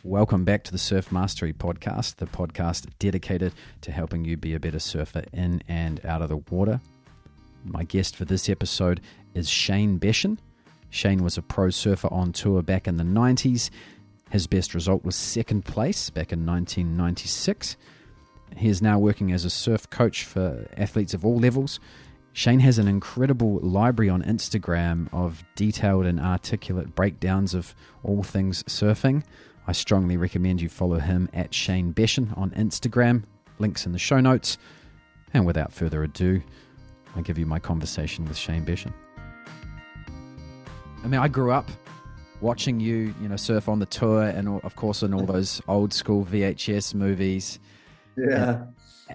Welcome back to the Surf Mastery Podcast, the podcast dedicated to helping you be a better surfer in and out of the water. My guest for this episode is Shane Beschen. Shane was a pro surfer on tour back in the 90s. His best result was second place back in 1996. He is now working as a surf coach for athletes of all levels. Shane has an incredible library on Instagram of detailed and articulate breakdowns of all things surfing. I strongly recommend you follow him at Shane Beschen on Instagram. Links in the show notes. And without further ado, I give you my conversation with Shane Beschen. I mean, I grew up watching you, surf on the tour, and of course in all those old school VHS movies. Yeah.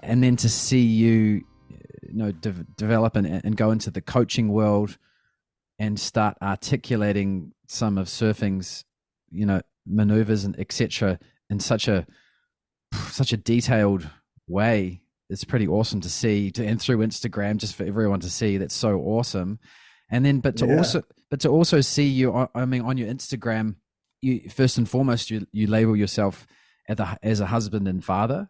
And then to see you, develop and go into the coaching world and start articulating some of surfing's, maneuvers and etc. in such a detailed way. It's pretty awesome to see, and through Instagram, just for everyone to see. That's so awesome. And then, but to also see you, on your Instagram, you first and foremost you label yourself as a husband and father,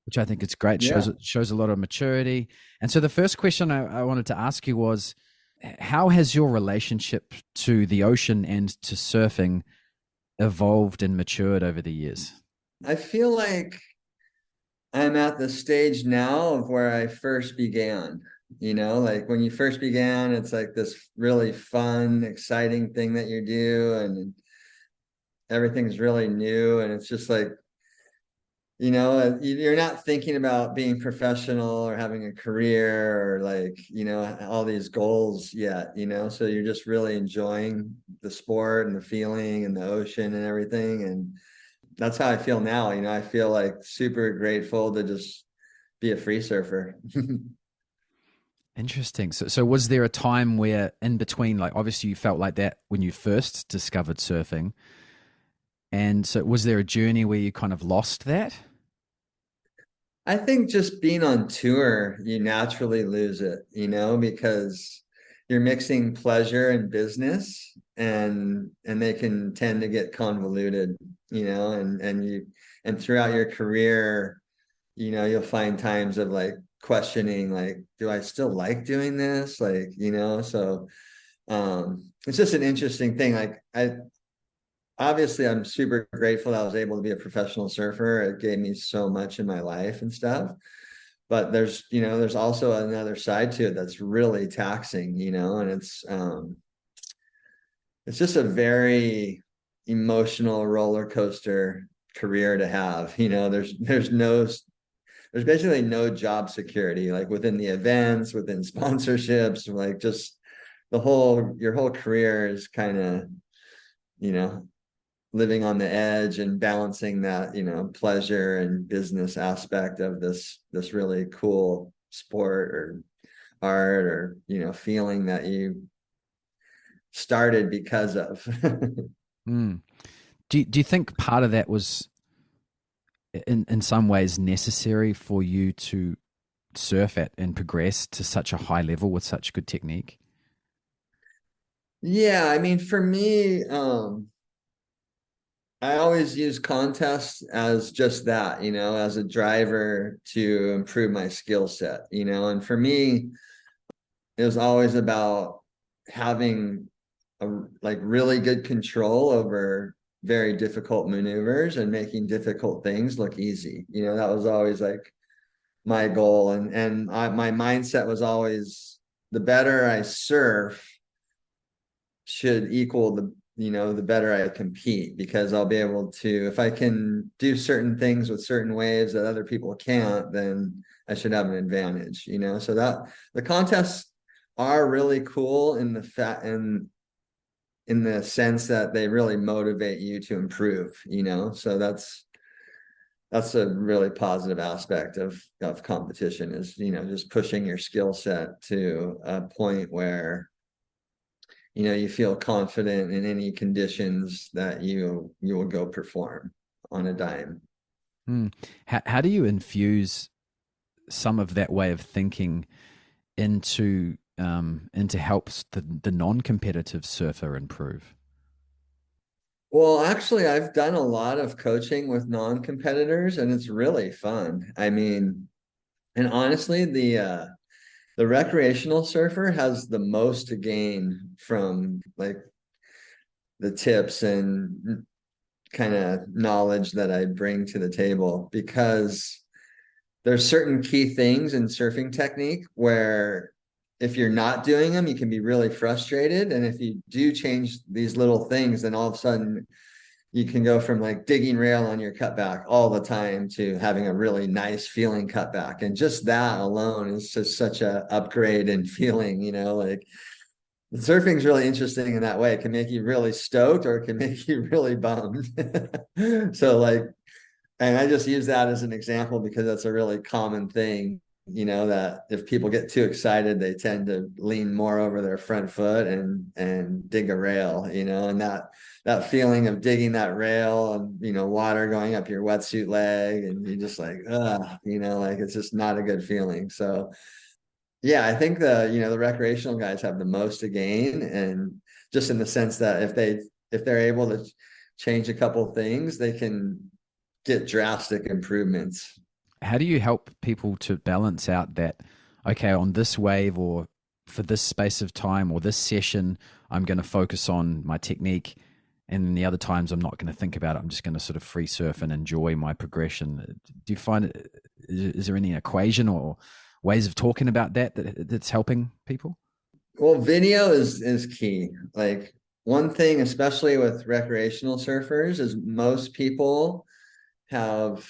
which I think is great. Shows a lot of maturity. And so the first question I wanted to ask you was, how has your relationship to the ocean and to surfing evolved and matured over the years? I feel like I'm at the stage now of where I first began. Like when you first began, it's like this really fun, exciting thing that you do, and everything's really new, and it's just like, you're not thinking about being professional or having a career or like, all these goals yet, so you're just really enjoying the sport and the feeling and the ocean and everything. And that's how I feel now. I feel like super grateful to just be a free surfer. Interesting. So was there a time where in between, like obviously you felt like that when you first discovered surfing, and so was there a journey where you kind of lost that? I think just being on tour, you naturally lose it, because you're mixing pleasure and business, and they can tend to get convoluted, and throughout your career, you'll find times of like questioning, like, do I still like doing this? Like, so it's just an interesting thing. Like obviously I'm super grateful that I was able to be a professional surfer. It gave me so much in my life and stuff. But there's also another side to it that's really taxing, and it's just a very emotional roller coaster career to have. There's basically no job security, like within the events, within sponsorships, like just your whole career is kind of, living on the edge and balancing that, pleasure and business aspect of this really cool sport or art or, feeling that you started because of. Do you think part of that was in some ways necessary for you to surf at and progress to such a high level with such good technique? Yeah, I mean, for me, I always use contests as just that, as a driver to improve my skill set, and for me, it was always about having really good control over very difficult maneuvers and making difficult things look easy. That was always like my goal. And my mindset was always the better I surf should equal the better I compete, because I'll be able to, if I can do certain things with certain waves that other people can't, then I should have an advantage, so that the contests are really cool in the sense that they really motivate you to improve, so that's a really positive aspect of competition is, just pushing your skill set to a point where you feel confident in any conditions that you will go perform on a dime. How do you infuse some of that way of thinking into helps the non-competitive surfer improve? Well, actually, I've done a lot of coaching with non-competitors, and it's really fun. I mean, and honestly, the recreational surfer has the most to gain from like the tips and kind of knowledge that I bring to the table, because there's certain key things in surfing technique where if you're not doing them, you can be really frustrated. And if you do change these little things, then all of a sudden you can go from like digging rail on your cutback all the time to having a really nice feeling cutback. And just that alone is just such a upgrade in feeling, like surfing's really interesting in that way. It can make you really stoked or it can make you really bummed. So like, and I just use that as an example because that's a really common thing, that if people get too excited, they tend to lean more over their front foot and dig a rail, and that feeling of digging that rail and, water going up your wetsuit leg and you're just like, like it's just not a good feeling. So yeah, I think the recreational guys have the most to gain, and just in the sense that if they're able to change a couple things, they can get drastic improvements. How do you help people to balance out that, okay, on this wave or for this space of time or this session, I'm going to focus on my technique, and then the other times I'm not going to think about it. I'm just going to sort of free surf and enjoy my progression. Do you find is there any equation or ways of talking about that's helping people? Well, video is key. Like one thing, especially with recreational surfers, is most people have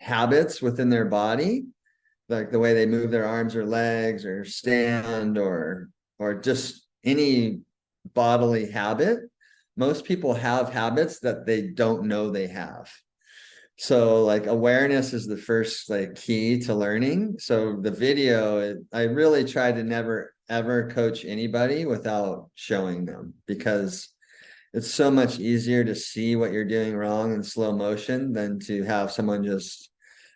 habits within their body, like the way they move their arms or legs or stand or just any bodily habit. Most people have habits that they don't know they have. So like awareness is the first like key to learning. So the video, I really try to never ever coach anybody without showing them, because it's so much easier to see what you're doing wrong in slow motion than to have someone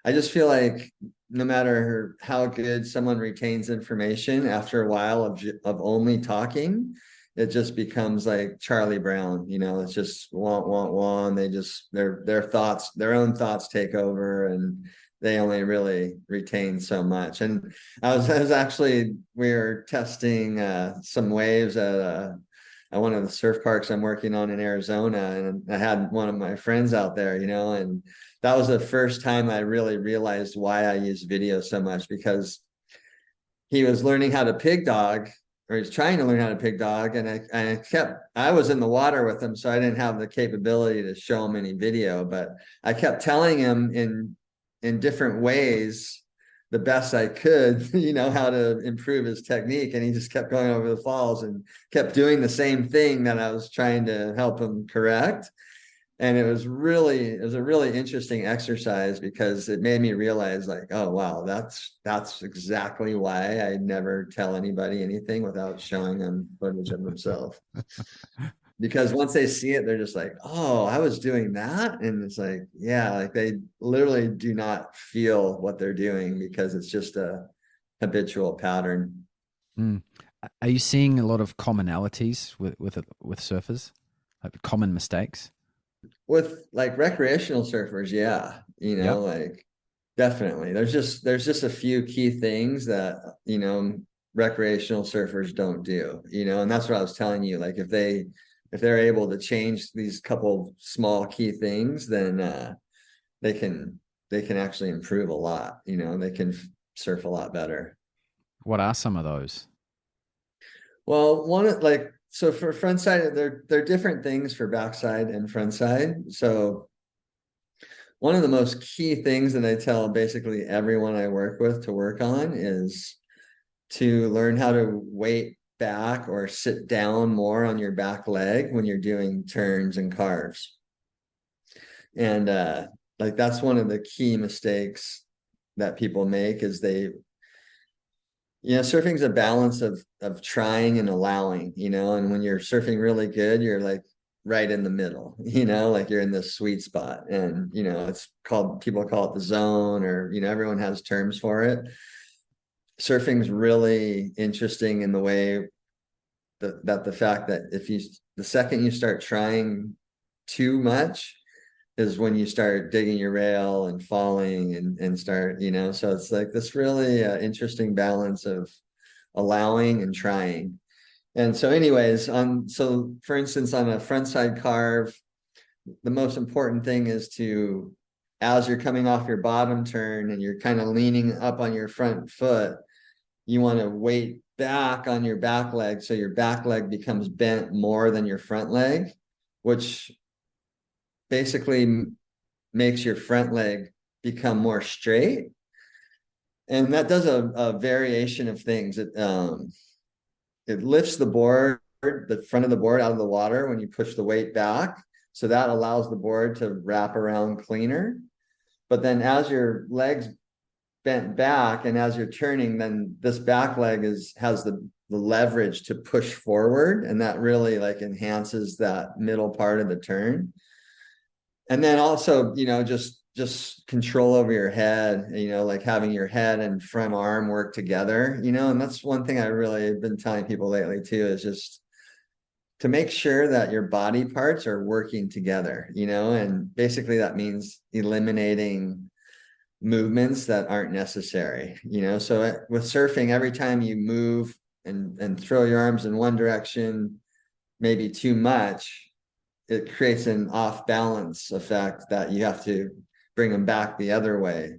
I just feel like no matter how good someone retains information, after a while of only talking, it just becomes like Charlie Brown, it's just want. They just, their own thoughts take over, and they only really retain so much. And I was actually, we were testing some waves at one of the surf parks I'm working on in Arizona. And I had one of my friends out there, and that was the first time I really realized why I use video so much, because he was learning how to pig dog, or he's trying to learn how to pig dog. And I was in the water with him, so I didn't have the capability to show him any video, but I kept telling him in different ways the best I could, how to improve his technique. And he just kept going over the falls and kept doing the same thing that I was trying to help him correct. And it was a really interesting exercise, because it made me realize like, oh wow, that's exactly why I never tell anybody anything without showing them footage of themselves. Because once they see it, they're just like, oh, I was doing that. And it's like, yeah, like they literally do not feel what they're doing because it's just a habitual pattern. Mm. Are you seeing a lot of commonalities with surfers, like common mistakes? With like recreational surfers, yeah, Yeah. like definitely. There's just a few key things that, recreational surfers don't do, and that's what I was telling you. Like if they're able to change these couple small key things, then they can they can actually improve a lot. They can surf a lot better. What are some of those? Well, so for front side, they're different things for backside and front side. So one of the most key things that I tell basically everyone I work with to work on is to learn how to weight back or sit down more on your back leg when you're doing turns and carves. And like that's one of the key mistakes that people make is surfing's a balance of trying and allowing, and when you're surfing really good, you're like right in the middle, like you're in this sweet spot. And people call it the zone, or everyone has terms for it. Surfing's really interesting in the way that the fact that the second you start trying too much is when you start digging your rail and falling and start, so it's like this really interesting balance of allowing and trying. And so anyways, so for instance, on a frontside carve, the most important thing is to, as you're coming off your bottom turn and you're kind of leaning up on your front foot, you want to weight back on your back leg so your back leg becomes bent more than your front leg, which basically makes your front leg become more straight. And that does a variation of things. It lifts the board, the front of the board out of the water when you push the weight back. So that allows the board to wrap around cleaner. But then as your legs bent back and as you're turning, then this back leg has the leverage to push forward. And that really like enhances that middle part of the turn. And then also, just control over your head, like having your head and front arm work together, and that's one thing I really have been telling people lately too, is just to make sure that your body parts are working together, and basically that means eliminating movements that aren't necessary, so with surfing, every time you move and throw your arms in one direction, maybe too much, it creates an off balance effect that you have to bring them back the other way.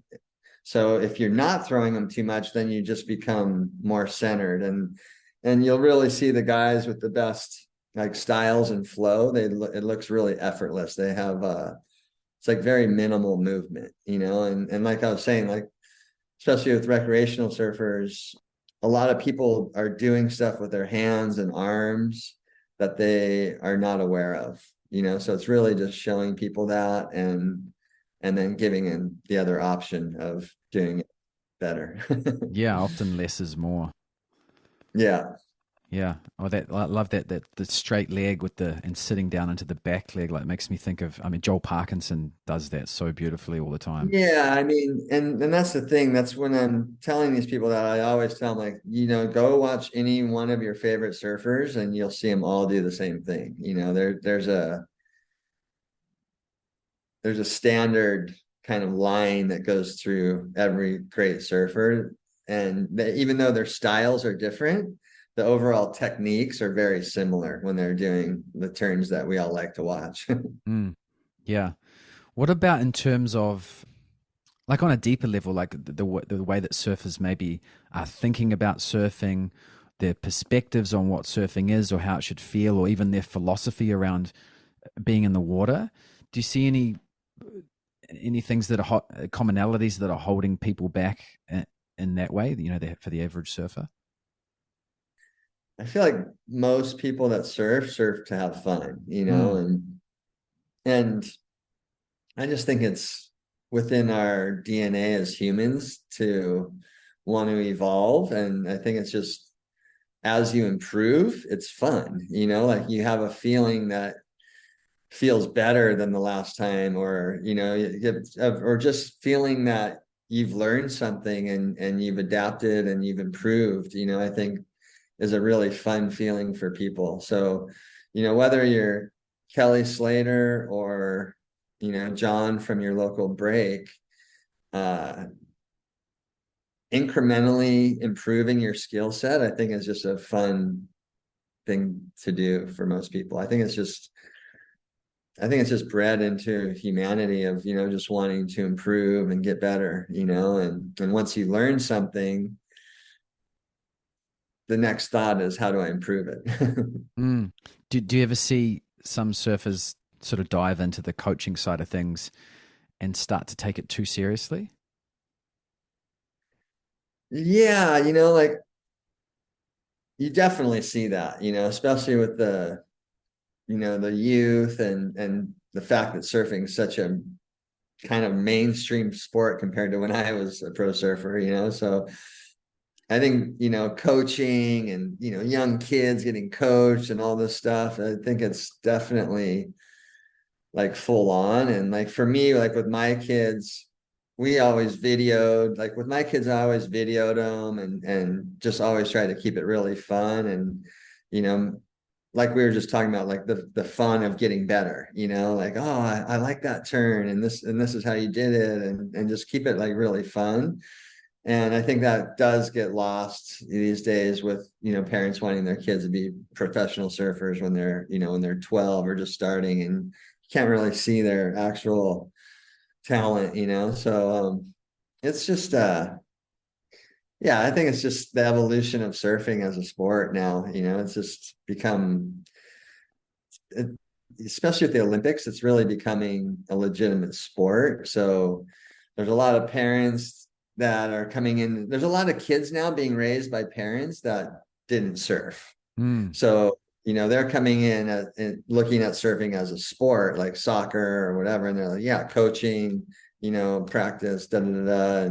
So if you're not throwing them too much, then you just become more centered, and you'll really see the guys with the best like styles and flow. It looks really effortless. They have it's like very minimal movement, and like I was saying, like especially with recreational surfers, a lot of people are doing stuff with their hands and arms that they are not aware of, so it's really just showing people that and then giving them the other option of doing it better. Yeah, often less is more. Yeah. Yeah. Oh, I love that the straight leg with and sitting down into the back leg, like makes me think of, I mean, Joel Parkinson does that so beautifully all the time. Yeah, I mean, and that's the thing. That's when I'm telling these people that I always tell them, like, go watch any one of your favorite surfers and you'll see them all do the same thing. There's a standard kind of line that goes through every great surfer. And even though their styles are different, the overall techniques are very similar when they're doing the turns that we all like to watch. Mm, yeah. What about in terms of, like on a deeper level, like the way that surfers maybe are thinking about surfing, their perspectives on what surfing is or how it should feel, or even their philosophy around being in the water? Do you see any things that are commonalities that are holding people back in that way? For the average surfer. I feel like most people that surf to have fun, Mm, and I just think it's within our DNA as humans to want to evolve. And I think it's just as you improve, it's fun, like you have a feeling that feels better than the last time, or, or just feeling that you've learned something and you've adapted and you've improved, I think is a really fun feeling for people. So, whether you're Kelly Slater or, John from your local break, incrementally improving your skill set, I think is just a fun thing to do for most people. I think it's just bred into humanity of, just wanting to improve and get better, and once you learn something, the next thought is, how do I improve it? mm. Do you ever see some surfers sort of dive into the coaching side of things and start to take it too seriously? Yeah, like you definitely see that, especially with the youth and the fact that surfing is such a kind of mainstream sport compared to when I was a pro surfer, so I think, coaching and, young kids getting coached and all this stuff, I think it's definitely like full on. And like for me, like with my kids, we always videoed, like with my kids, I always videoed them and just always try to keep it really fun. And, like we were just talking about, like the fun of getting better, like, oh, I like that turn, and this is how you did it, and just keep it like really fun. And I think that does get lost these days with, parents wanting their kids to be professional surfers when they're 12 or just starting, and you can't really see their actual talent, So it's just yeah, I think it's just the evolution of surfing as a sport now, it's just become, especially with the Olympics, it's really becoming a legitimate sport. So there's a lot of parents that are coming in. There's a lot of kids now being raised by parents that didn't surf. Mm. So, they're coming in and looking at surfing as a sport, like soccer or whatever. And they're like, yeah, coaching, practice, da, da, da, da.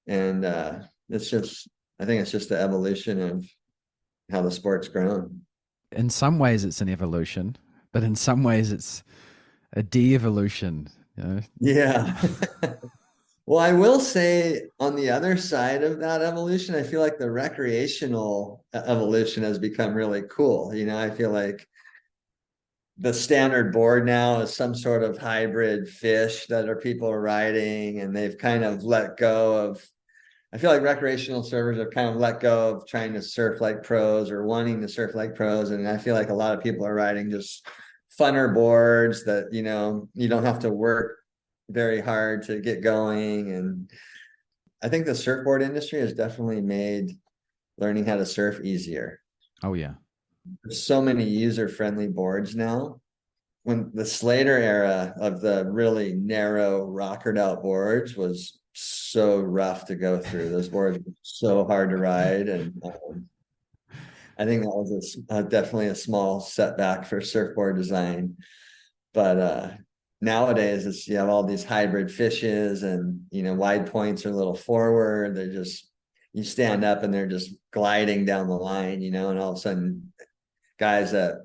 And it's just, I think it's just the evolution of how the sport's grown. In some ways, it's an evolution, but in some ways, it's a de-evolution. Yeah. Well, I will say on the other side of that evolution, I feel like the recreational evolution has become really cool. I feel like the standard board now is some sort of hybrid fish that people are riding, and they've kind of let go of. I feel like recreational surfers have kind of let go of trying to surf like pros or wanting to surf like pros. And I feel like a lot of people are riding just funner boards that, you don't have to work very hard to get going. And I think the surfboard industry has definitely made learning how to surf easier. Oh, yeah. There's so many user-friendly boards now. When the Slater era of the really narrow rockered out boards was so rough to go through. Those boards were so hard to ride, and I think that was definitely a small setback for surfboard design. But nowadays, you have all these hybrid fishes, and wide points are a little forward. They're just, you stand up and they're just gliding down the line, and all of a sudden, guys that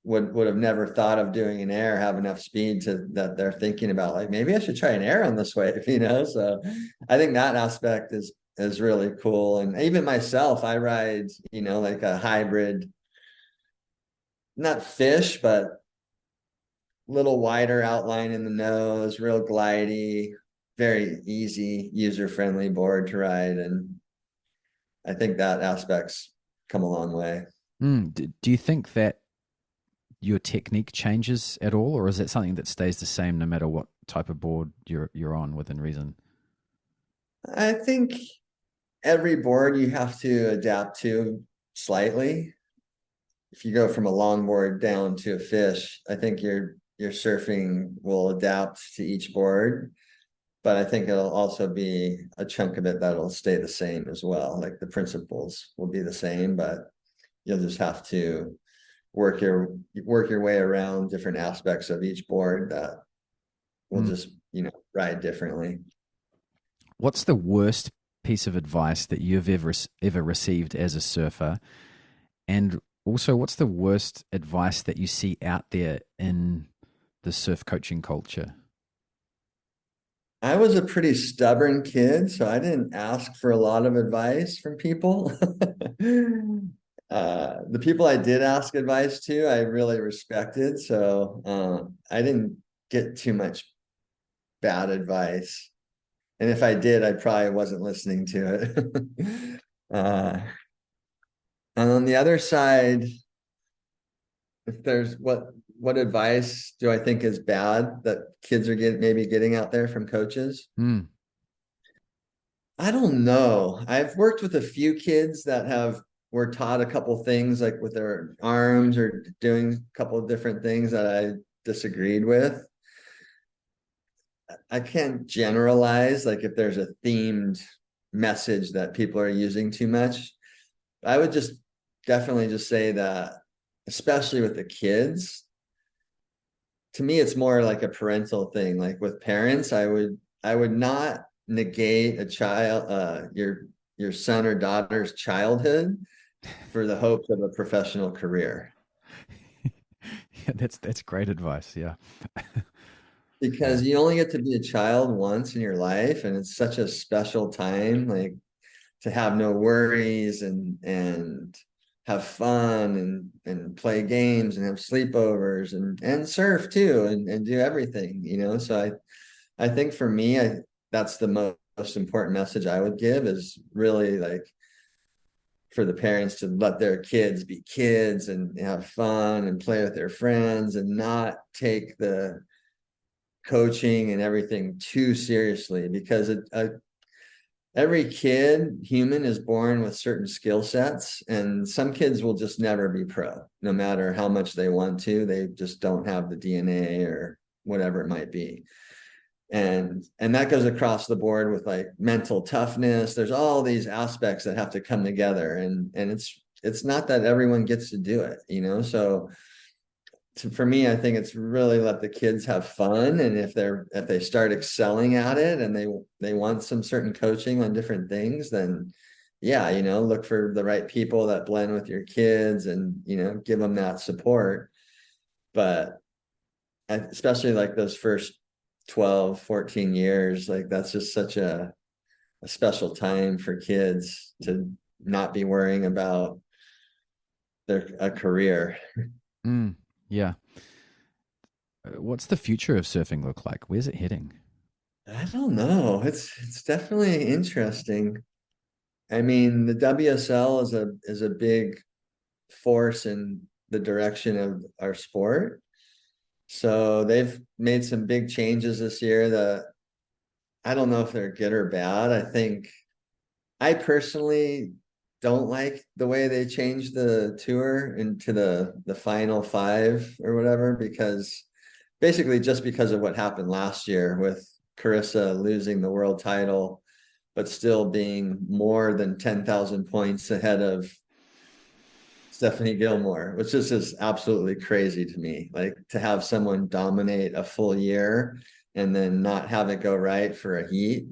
would have never thought of doing an air have enough speed that they're thinking about, like, maybe I should try an air on this wave, so I think that aspect is really cool. And even myself, I ride like a hybrid, not fish, but little wider outline in the nose, real glidey, very easy, user-friendly board to ride, and I think that aspect's come a long way. Do you think that your technique changes at all, or is it something that stays the same no matter what type of board you're on within reason? I think every board you have to adapt to slightly. If you go from a longboard down to a fish, I think your surfing will adapt to each board, but I think it'll also be a chunk of it that'll stay the same as well. Like the principles will be the same, but you'll just have to work your way around different aspects of each board that will just ride differently. What's the worst piece of advice that you've ever received as a surfer, and also what's the worst advice that you see out there in the surf coaching culture? I was a pretty stubborn kid, so I didn't ask for a lot of advice from people. The people I did ask advice to, I really respected. So I didn't get too much bad advice. And if I did, I probably wasn't listening to it. And on the other side, if there's what advice do I think is bad that kids are maybe getting out there from coaches? I don't know. I've worked with a few kids that were taught a couple things, like with their arms or doing a couple of different things that I disagreed with. I can't generalize, like if there's a themed message that people are using too much. I would just definitely just say that, especially with the kids, to me, it's more like a parental thing. Like with parents, I would not negate a child, your son or daughter's childhood for the hopes of a professional career. Yeah, that's great advice. Yeah. Because you only get to be a child once in your life, and it's such a special time, like to have no worries and have fun and play games and have sleepovers and surf too and do everything, you know. So I think for me, that's the most important message I would give, is really like for the parents to let their kids be kids and have fun and play with their friends and not take the coaching and everything too seriously, because every kid human is born with certain skill sets, and some kids will just never be pro no matter how much they want to. They just don't have the DNA or whatever it might be. And that goes across the board with like mental toughness. There's all these aspects that have to come together, and it's not that everyone gets to do it, you know. So for me, I think it's really let the kids have fun, and if they start excelling at it and they want some certain coaching on different things, then yeah, you know, look for the right people that blend with your kids and, you know, give them that support. But especially like those first 12, 14 years, like that's just such a special time for kids to not be worrying about a career. Yeah. What's the future of surfing look like? Where's it heading? I don't know. It's definitely interesting. I mean, the WSL is a big force in the direction of our sport. So they've made some big changes this year that I don't know if they're good or bad. I think I personally don't like the way they changed the tour into the final five or whatever, because basically just because of what happened last year with Carissa losing the world title, but still being more than 10,000 points ahead of Stephanie Gilmore, which is just absolutely crazy to me. Like, to have someone dominate a full year and then not have it go right for a heat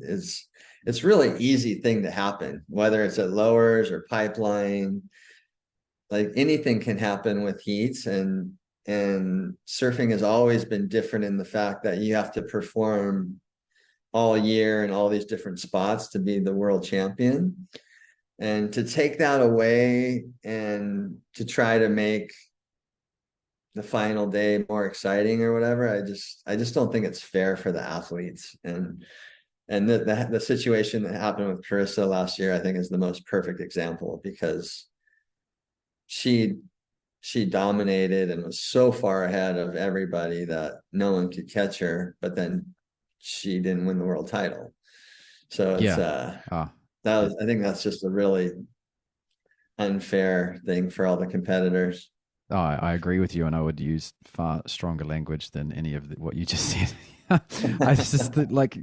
it's really easy thing to happen, whether it's at lowers or pipeline. Like, anything can happen with heats, and surfing has always been different in the fact that you have to perform all year in all these different spots to be the world champion. And to take that away and to try to make the final day more exciting or whatever, I just don't think it's fair for the athletes. And the situation that happened with Carissa last year, I think, is the most perfect example, because she dominated and was so far ahead of everybody that no one could catch her, but then she didn't win the world title. So it's Yeah. Ah, I think that's just a really unfair thing for all the competitors. oh, I agree with you, and I would use far stronger language than any of what you just said. I just like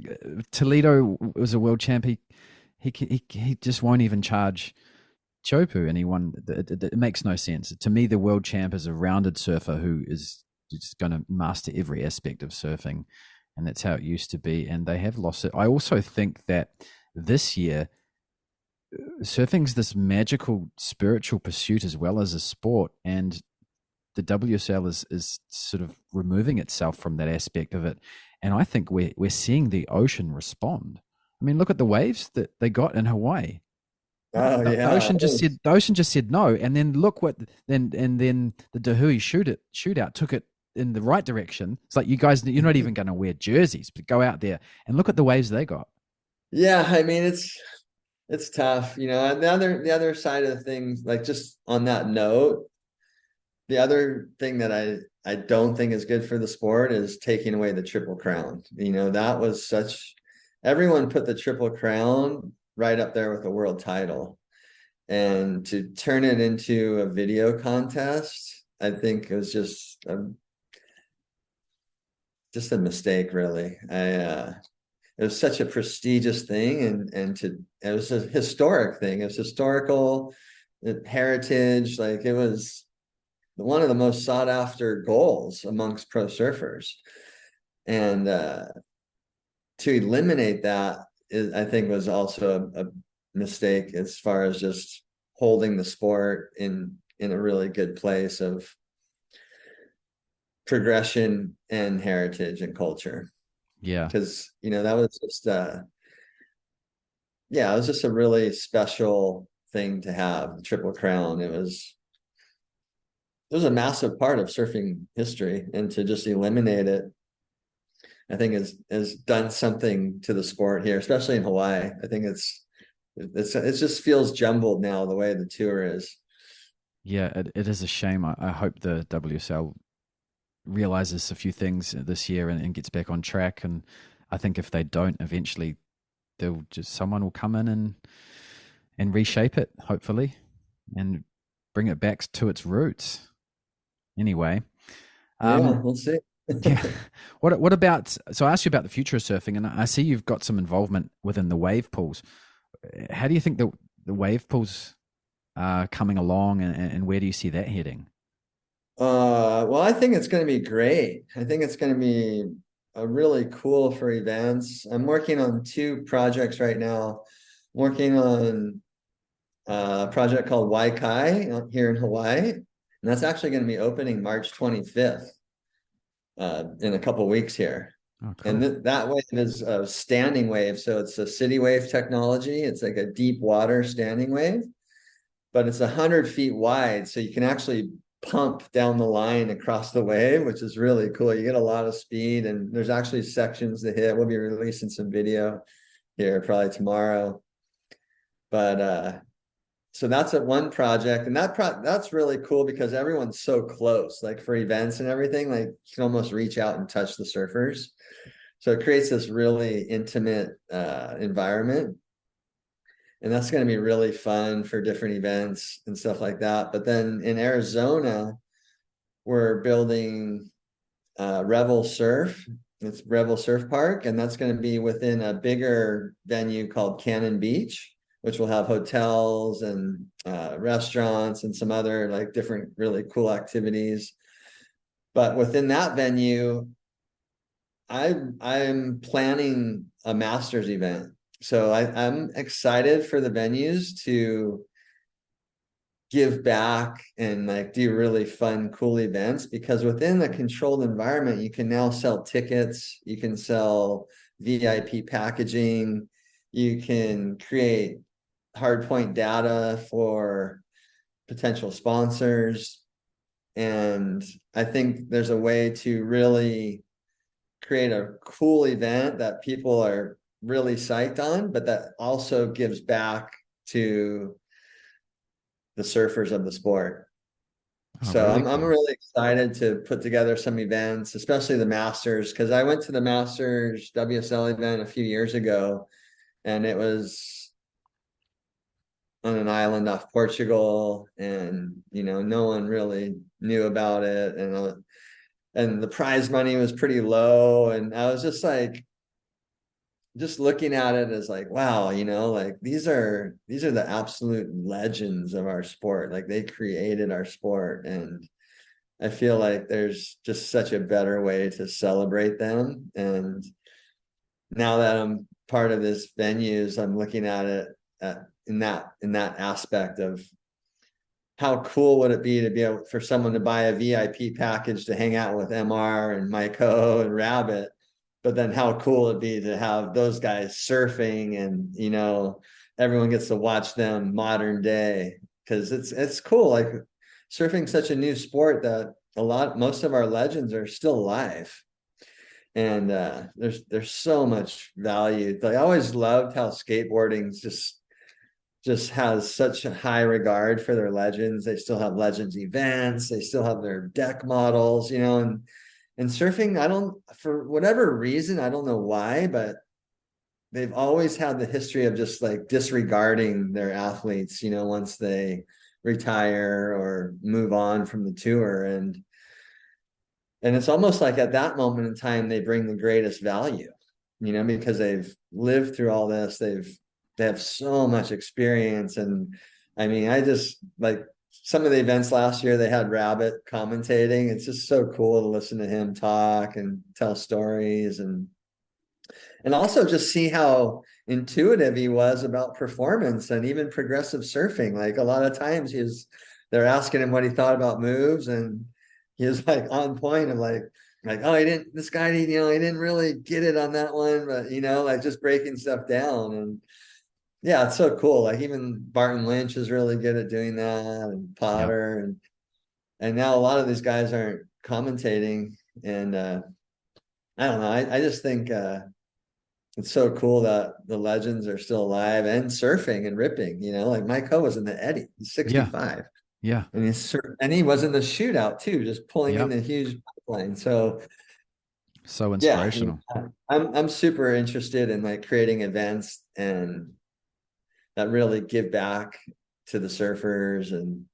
Toledo was a world champ. He just won't even charge Chopu, and he won. It makes no sense to me. The world champ is a rounded surfer who is just going to master every aspect of surfing, and that's how it used to be. And they have lost it. I also think that this year surfing's this magical spiritual pursuit as well as a sport, and the WSL is sort of removing itself from that aspect of it. And I think we're seeing the ocean respond. I mean, look at the waves that they got in Hawaii. Oh The yeah. ocean just said no, and then look what then the Dahui shootout took it in the right direction. It's like, you guys, you're not even going to wear jerseys, but go out there and look at the waves they got. Yeah, I mean, it's tough, you know. And the other side of things, like, just on that note, the other thing that I don't think is good for the sport is taking away the Triple Crown. You know, that was everyone put the Triple Crown right up there with the world title. And to turn it into a video contest, I think it was just a mistake, really. It was such a prestigious thing, it was a historic thing. It was historical heritage. Like, it was one of the most sought after goals amongst pro surfers. And to eliminate that, I think, was also a mistake, as far as just holding the sport in a really good place of progression and heritage and culture. Yeah, Because, you know, that was just yeah, it was just a really special thing to have, the Triple Crown. It was there's a massive part of surfing history, and to just eliminate it, I think has done something to the sport here, especially in Hawaii. I think it just feels jumbled now the way the tour is. Yeah, it is a shame. I hope the WSL realizes a few things this year and gets back on track. And I think if they don't, eventually they'll just someone will come in and reshape it, hopefully, and bring it back to its roots. Anyway, Yeah, um, we'll see. yeah. What about? So I asked you about the future of surfing, and I see you've got some involvement within the wave pools. How do you think the wave pools are coming along, and where do you see that heading? Well, I think it's going to be great. I think it's going to be really cool for events. I'm working on two projects right now. I'm working on a project called Waikai here in Hawaii, and that's actually going to be opening March 25th, in a couple weeks here. Oh, And cool. that wave is a standing wave, so it's a city wave technology. It's like a deep water standing wave, but it's 100 feet wide, so you can actually pump down the line across the wave, which is really cool. You get a lot of speed, and there's actually sections to hit. We'll be releasing some video here probably tomorrow. But so that's a one project, and that's really cool because everyone's so close. Like for events and everything, like you can almost reach out and touch the surfers. So it creates this really intimate environment, and that's going to be really fun for different events and stuff like that. But then in Arizona, we're building Revel Surf. It's Revel Surf Park, and that's going to be within a bigger venue called Cannon Beach, which will have hotels and restaurants and some other like different really cool activities. But within that venue, I'm planning a masters event. So I'm excited for the venues to give back and like do really fun, cool events, because within the controlled environment, you can now sell tickets, you can sell VIP packaging, you can create hardpoint data for potential sponsors. And I think there's a way to really create a cool event that people are really psyched on, but that also gives back to the surfers of the sport. Oh, So really I'm cool. really excited to put together some events, especially the Masters, because I went to the Masters WSL event a few years ago, and it was on an island off Portugal, and no one really knew about it, and the prize money was pretty low, and I was just like, just looking at it as like, wow, like these are the absolute legends of our sport. Like they created our sport, and I feel like there's just such a better way to celebrate them. And now that I'm part of this venues, I'm looking at it in that aspect of how cool would it be to be able for someone to buy a VIP package to hang out with MR and Maiko and Rabbit, but then how cool it'd be to have those guys surfing, and everyone gets to watch them modern day, because it's cool. Like surfing's such a new sport that most of our legends are still alive, and there's so much value. Like, I always loved how skateboarding just has such a high regard for their legends. They still have legends events. They still have their deck models, and surfing, I don't, for whatever reason, I don't know why, but they've always had the history of just like disregarding their athletes, once they retire or move on from the tour. And it's almost like at that moment in time, they bring the greatest value, because they've lived through all this. They have so much experience. And I mean, I just like some of the events last year, they had Rabbit commentating. It's just so cool to listen to him talk and tell stories, and also just see how intuitive he was about performance and even progressive surfing. Like a lot of times they're asking him what he thought about moves, and he was like on point of like, oh, this guy, he didn't really get it on that one, but like just breaking stuff down. And yeah, it's so cool. Like even Barton Lynch is really good at doing that, and Yeah. Potter, And now a lot of these guys aren't commentating. And I don't know. I just think it's so cool that the legends are still alive and surfing and ripping, like Mike Ho was in the Eddie. He's Yeah. 65. Yeah. And he was in the shootout too, just pulling in Yep. the huge pipeline. So So yeah, inspirational. I'm super interested in like creating events and that really give back to the surfers and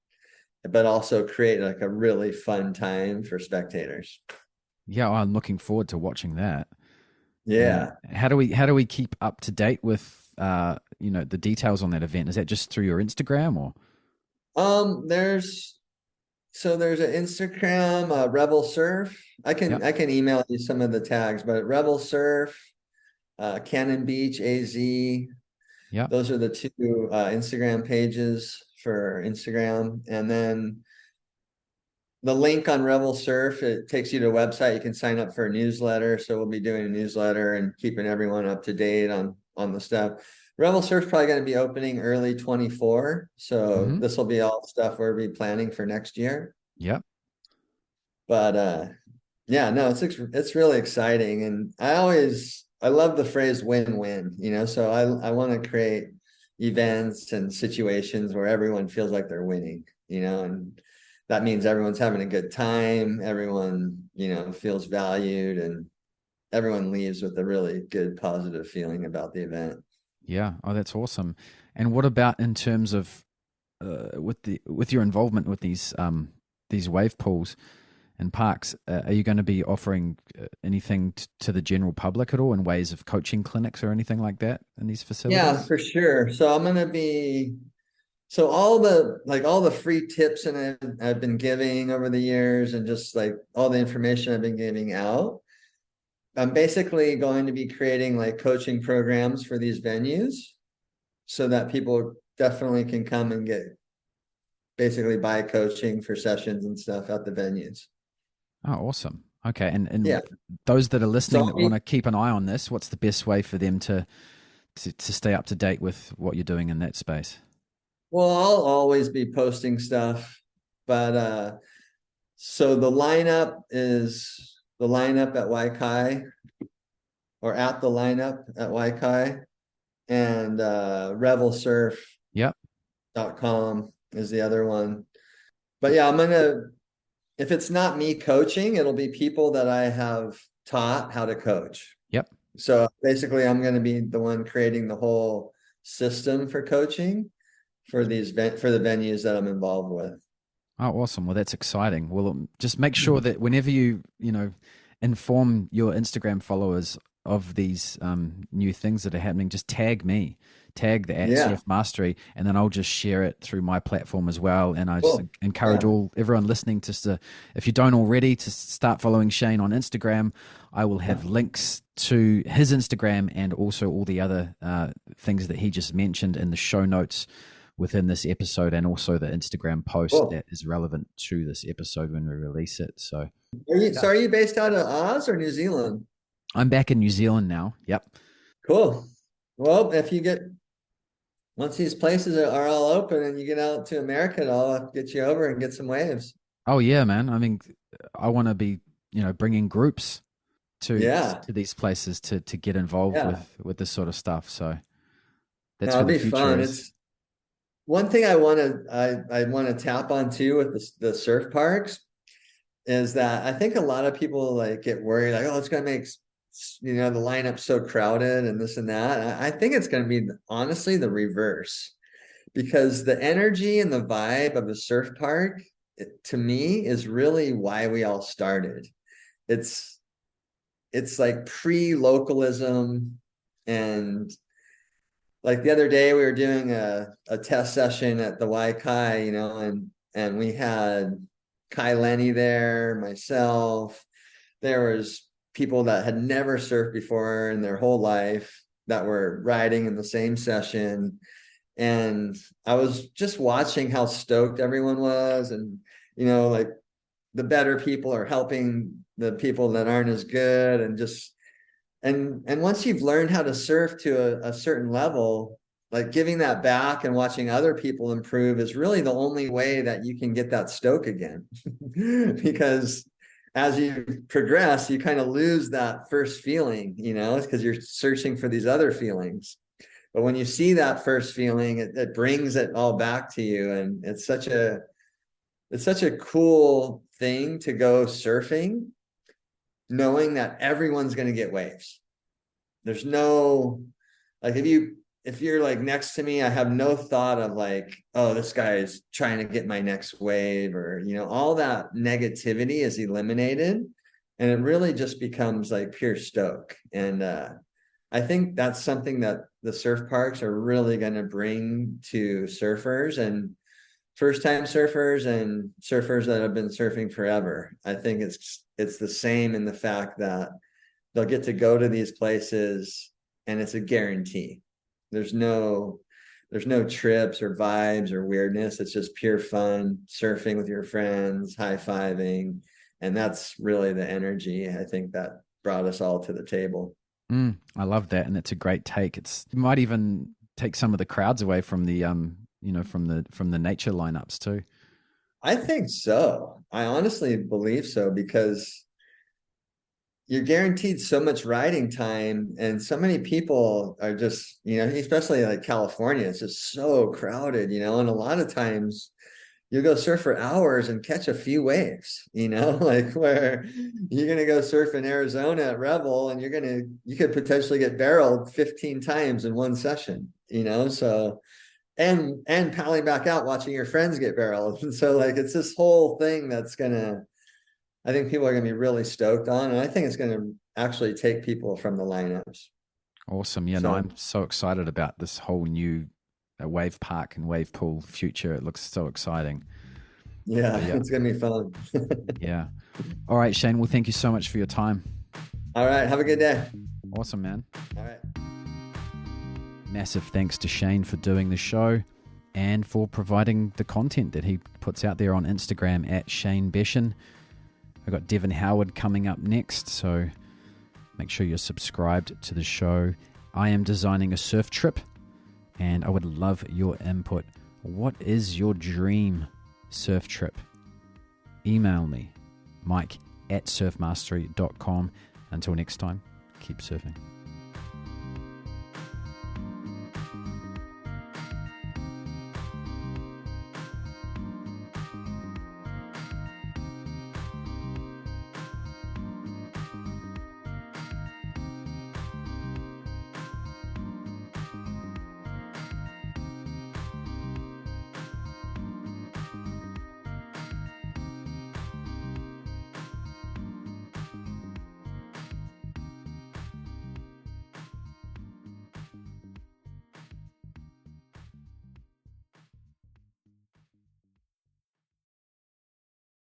but also create like a really fun time for spectators. Yeah, I'm looking forward to watching that. And Yeah. how do we keep up to date with the details on that event? Is that just through your Instagram or? There's there's an Instagram, Rebel Surf. I Yeah. can I can email you some of the tags, but Rebel Surf, Cannon Beach AZ, Yeah. those are the two Instagram pages for Instagram. And then the link on Rebel Surf, it takes you to a website. You can sign up for a newsletter. So we'll be doing a newsletter and keeping everyone up to date on the stuff. Rebel Surf's probably going to be opening early 24. So Mm-hmm. this will be all stuff we'll be planning for next year. Yep. But yeah, no, it's really exciting. And I love the phrase win-win, so I want to create events and situations where everyone feels like they're winning, and that means everyone's having a good time, everyone, feels valued, and everyone leaves with a really good positive feeling about the event. Yeah. Oh, that's awesome. And what about in terms of with your involvement with these wave pools and parks? Are you going to be offering anything to the general public at all in ways of coaching clinics or anything like that in these Yeah, facilities? for sure. So I'm going to be So all the free tips and I've been giving over the years and just like all the information I've been giving out, I'm basically going to be creating like coaching programs for these venues so that people definitely can come and get basically buy coaching for sessions and stuff at the venues. Oh, awesome. Okay, and Yeah. those that are So listening I'll that want be, to keep an eye on this, what's the best way for them to stay up to date with what you're doing in that space? well, I'll always be posting stuff, but so the lineup at Waikai or at the lineup at Waikai and Yep. revelsurf.com is the other one. But yeah, if it's not me coaching, it'll be people that I have taught how to coach. Yep. So basically, I'm going to be the one creating the whole system for coaching for for the venues that I'm involved with. Oh, awesome. Well, that's exciting. Well, just make sure that whenever you inform your Instagram followers of these new things that are happening, just tag me, tag the at Yeah, Surf Mastery, and then I'll just share it through my platform as well. And I just cool. encourage Yeah, everyone listening to, if you don't already, to start following Shane on Instagram. I will have links to his Instagram and also all the other things that he just mentioned in the show notes within this episode, and also the Instagram post cool. that is relevant to this episode when we release it. So So yeah, are you based out of Oz or New Zealand? I'm back in New Zealand now. Yep. Cool. Well, if you get once these places are all open and you get out to America, I'll get you over and get some waves. Oh yeah, man. I mean, I want to be bringing groups to Yeah, these places to get involved yeah. with this sort of stuff. So that's No, where it'll the be future fun. is. It's one thing I want to tap on too with the surf parks is that I think a lot of people like get worried like, oh, it's going to make the lineup so crowded and this and that. And I think it's going to be honestly the reverse because the energy and the vibe of the surf park to me is really why we all started. It's it's like pre-localism and like the other day we were doing a test session at the Kai, and we had Kai Lenny there, myself. There was people that had never surfed before in their whole life that were riding in the same session. And I was just watching how stoked everyone was. And, like the better people are helping the people that aren't as good. And once you've learned how to surf to a certain level, like giving that back and watching other people improve is really the only way that you can get that stoke again. Because as you progress, you kind of lose that first feeling, you know, because you're searching for these other feelings. But when you see that first feeling, it brings it all back to you. And it's such a cool thing to go surfing, knowing that everyone's going to get waves. There's no, like, if you're like next to me, I have no thought of like, oh, this guy is trying to get my next wave, or, you know, all that negativity is eliminated, and it really just becomes like pure stoke. And I think that's something that the surf parks are really going to bring to surfers and first-time surfers and surfers that have been surfing forever. I think it's the same in the fact that they'll get to go to these places and it's a guarantee. There's no trips or vibes or weirdness. It's just pure fun, surfing with your friends, high-fiving. And that's really the energy, I think, that brought us all to the table. I love that. And it's a great take. It might even take some of the crowds away from the, from the nature lineups too. I think so. I honestly believe so, because you're guaranteed so much riding time, and so many people are just, you know, especially like California, it's just so crowded, you know, and a lot of times you go surf for hours and catch a few waves, you know, like where you're going to go surf in Arizona at Revel and you could potentially get barreled 15 times in one session, you know, so, and paddling back out, watching your friends get barreled. And so like, it's this whole thing that's I think people are going to be really stoked on, and I think it's going to actually take people from the lineups. Awesome. Yeah, no, I'm so excited about this whole new wave park and wave pool future. It looks so exciting. Yeah, it's going to be fun. Yeah. All right, Shane. Well, thank you so much for your time. All right. Have a good day. Awesome, man. All right. Massive thanks to Shane for doing the show and for providing the content that he puts out there on Instagram at Shane Beschen. I've got Devin Howard coming up next, so make sure you're subscribed to the show. I am designing a surf trip, and I would love your input. What is your dream surf trip? Email me, mike@surfmastery.com. Until next time, keep surfing.